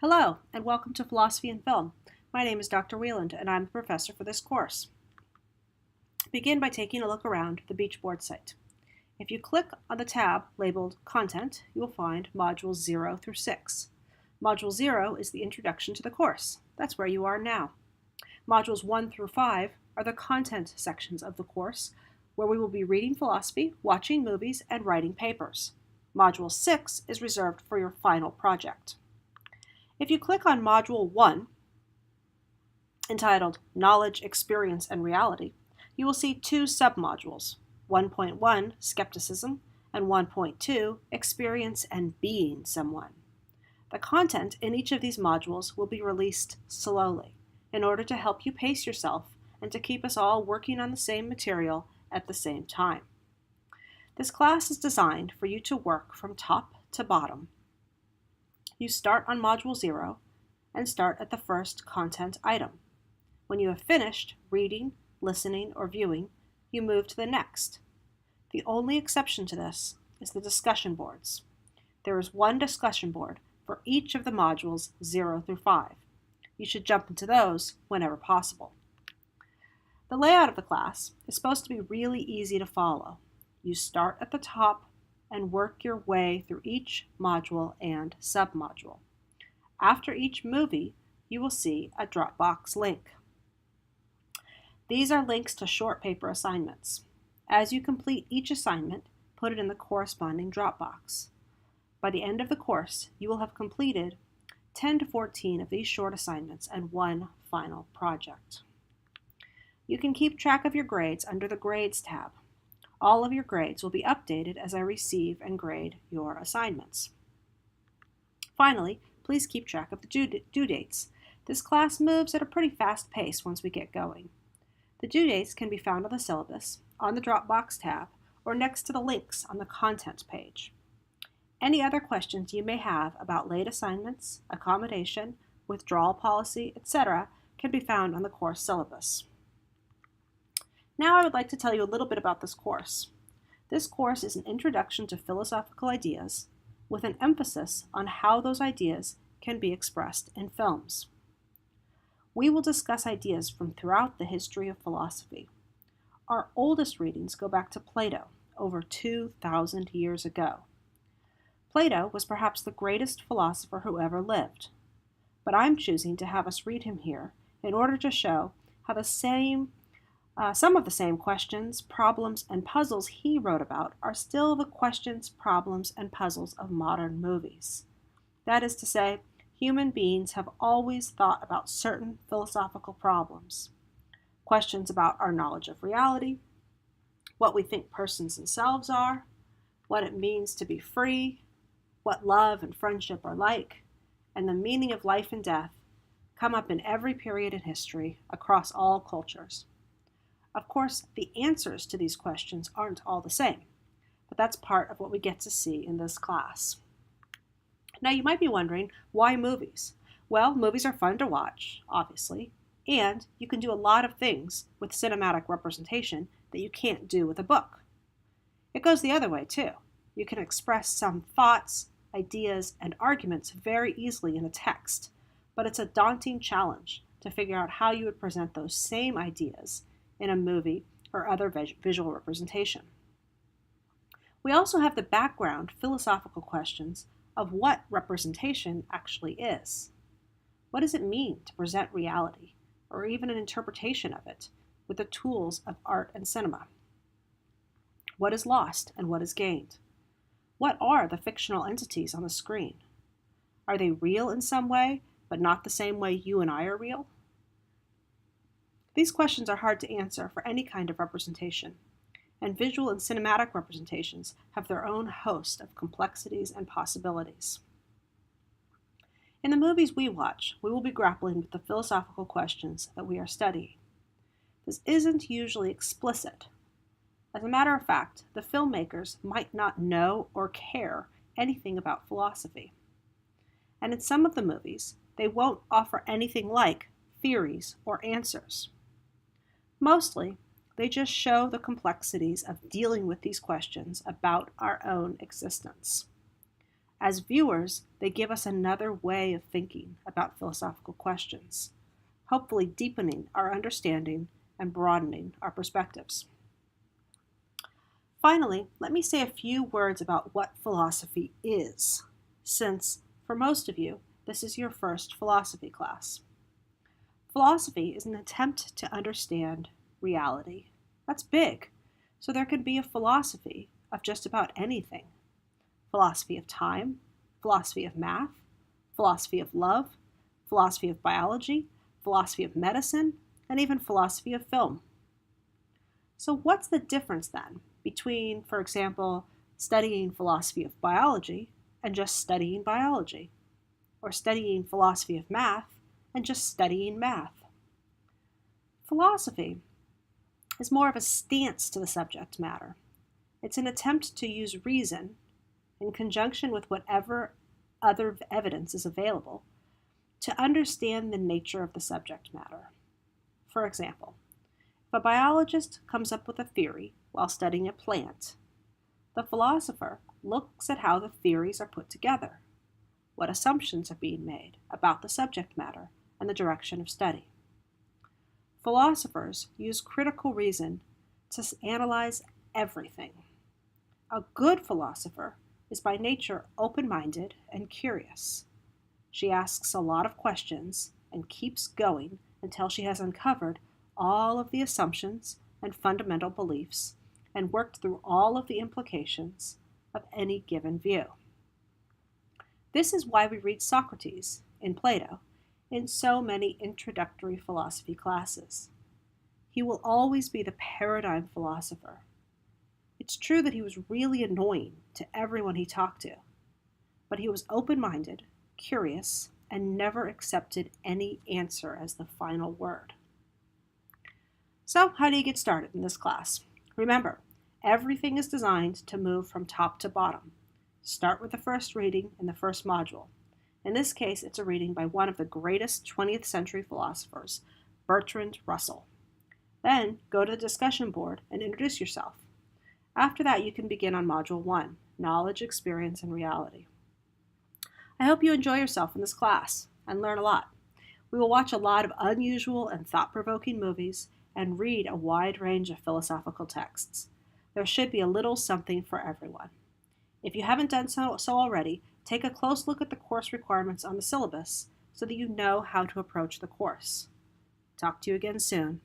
Hello, and welcome to Philosophy and Film. My name is Dr. Wieland, and I'm the professor for this course. Begin by taking a look around the Beachboard site. If you click on the tab labeled Content, you will find Modules 0 through 6. Module 0 is the introduction to the course. That's where you are now. Modules 1 through 5 are the content sections of the course, where we will be reading philosophy, watching movies, and writing papers. Module 6 is reserved for your final project. If you click on Module 1, entitled Knowledge, Experience, and Reality, you will see two submodules, 1.1, Skepticism, and 1.2, Experience and Being Someone. The content in each of these modules will be released slowly in order to help you pace yourself and to keep us all working on the same material at the same time. This class is designed for you to work from top to bottom. You start on Module 0 and start at the first content item. When you have finished reading, listening, or viewing, you move to the next. The only exception to this is the discussion boards. There is one discussion board for each of the modules 0 through 5. You should jump into those whenever possible. The layout of the class is supposed to be really easy to follow. You start at the top and work your way through each module and submodule. After each movie, you will see a Dropbox link. These are links to short paper assignments. As you complete each assignment, put it in the corresponding Dropbox. By the end of the course, you will have completed 10 to 14 of these short assignments and one final project. You can keep track of your grades under the Grades tab. All of your grades will be updated as I receive and grade your assignments. Finally, please keep track of the due dates. This class moves at a pretty fast pace once we get going. The due dates can be found on the syllabus, on the Dropbox tab, or next to the links on the content page. Any other questions you may have about late assignments, accommodation, withdrawal policy, etc. can be found on the course syllabus. Now I would like to tell you a little bit about this course. This course is an introduction to philosophical ideas with an emphasis on how those ideas can be expressed in films. We will discuss ideas from throughout the history of philosophy. Our oldest readings go back to Plato, over 2,000 years ago. Plato was perhaps the greatest philosopher who ever lived, but I'm choosing to have us read him here in order to show how some of the same questions, problems, and puzzles he wrote about are still the questions, problems, and puzzles of modern movies. That is to say, human beings have always thought about certain philosophical problems. Questions about our knowledge of reality, what we think persons themselves are, what it means to be free, what love and friendship are like, and the meaning of life and death come up in every period in history across all cultures. Of course, the answers to these questions aren't all the same, but that's part of what we get to see in this class. Now you might be wondering, why movies? Well, movies are fun to watch, obviously, and you can do a lot of things with cinematic representation that you can't do with a book. It goes the other way too. You can express some thoughts, ideas, and arguments very easily in a text, but it's a daunting challenge to figure out how you would present those same ideas in a movie or other visual representation. We also have the background philosophical questions of what representation actually is. What does it mean to present reality, or even an interpretation of it, with the tools of art and cinema? What is lost and what is gained? What are the fictional entities on the screen? Are they real in some way, but not the same way you and I are real? These questions are hard to answer for any kind of representation, and visual and cinematic representations have their own host of complexities and possibilities. In the movies we watch, we will be grappling with the philosophical questions that we are studying. This isn't usually explicit. As a matter of fact, the filmmakers might not know or care anything about philosophy. And in some of the movies, they won't offer anything like theories or answers. Mostly, they just show the complexities of dealing with these questions about our own existence. As viewers, they give us another way of thinking about philosophical questions, hopefully deepening our understanding and broadening our perspectives. Finally, let me say a few words about what philosophy is, since, for most of you, this is your first philosophy class. Philosophy is an attempt to understand reality. That's big, so there can be a philosophy of just about anything. Philosophy of time, philosophy of math, philosophy of love, philosophy of biology, philosophy of medicine, and even philosophy of film. So what's the difference then between, for example, studying philosophy of biology and just studying biology, or studying philosophy of math and just studying math? Philosophy is more of a stance to the subject matter. It's an attempt to use reason in conjunction with whatever other evidence is available to understand the nature of the subject matter. For example, if a biologist comes up with a theory while studying a plant, the philosopher looks at how the theories are put together, what assumptions are being made about the subject matter and the direction of study. Philosophers use critical reason to analyze everything. A good philosopher is by nature open-minded and curious. She asks a lot of questions and keeps going until she has uncovered all of the assumptions and fundamental beliefs and worked through all of the implications of any given view. This is why we read Socrates in Plato in so many introductory philosophy classes. He will always be the paradigm philosopher. It's true that he was really annoying to everyone he talked to, but he was open-minded, curious, and never accepted any answer as the final word. So, how do you get started in this class? Remember, everything is designed to move from top to bottom. Start with the first reading in the first module. In this case, it's a reading by one of the greatest 20th century philosophers, Bertrand Russell. Then, go to the discussion board and introduce yourself. After that, you can begin on Module 1, Knowledge, Experience, and Reality. I hope you enjoy yourself in this class and learn a lot. We will watch a lot of unusual and thought-provoking movies and read a wide range of philosophical texts. There should be a little something for everyone. If you haven't done so already, take a close look at the course requirements on the syllabus so that you know how to approach the course. Talk to you again soon.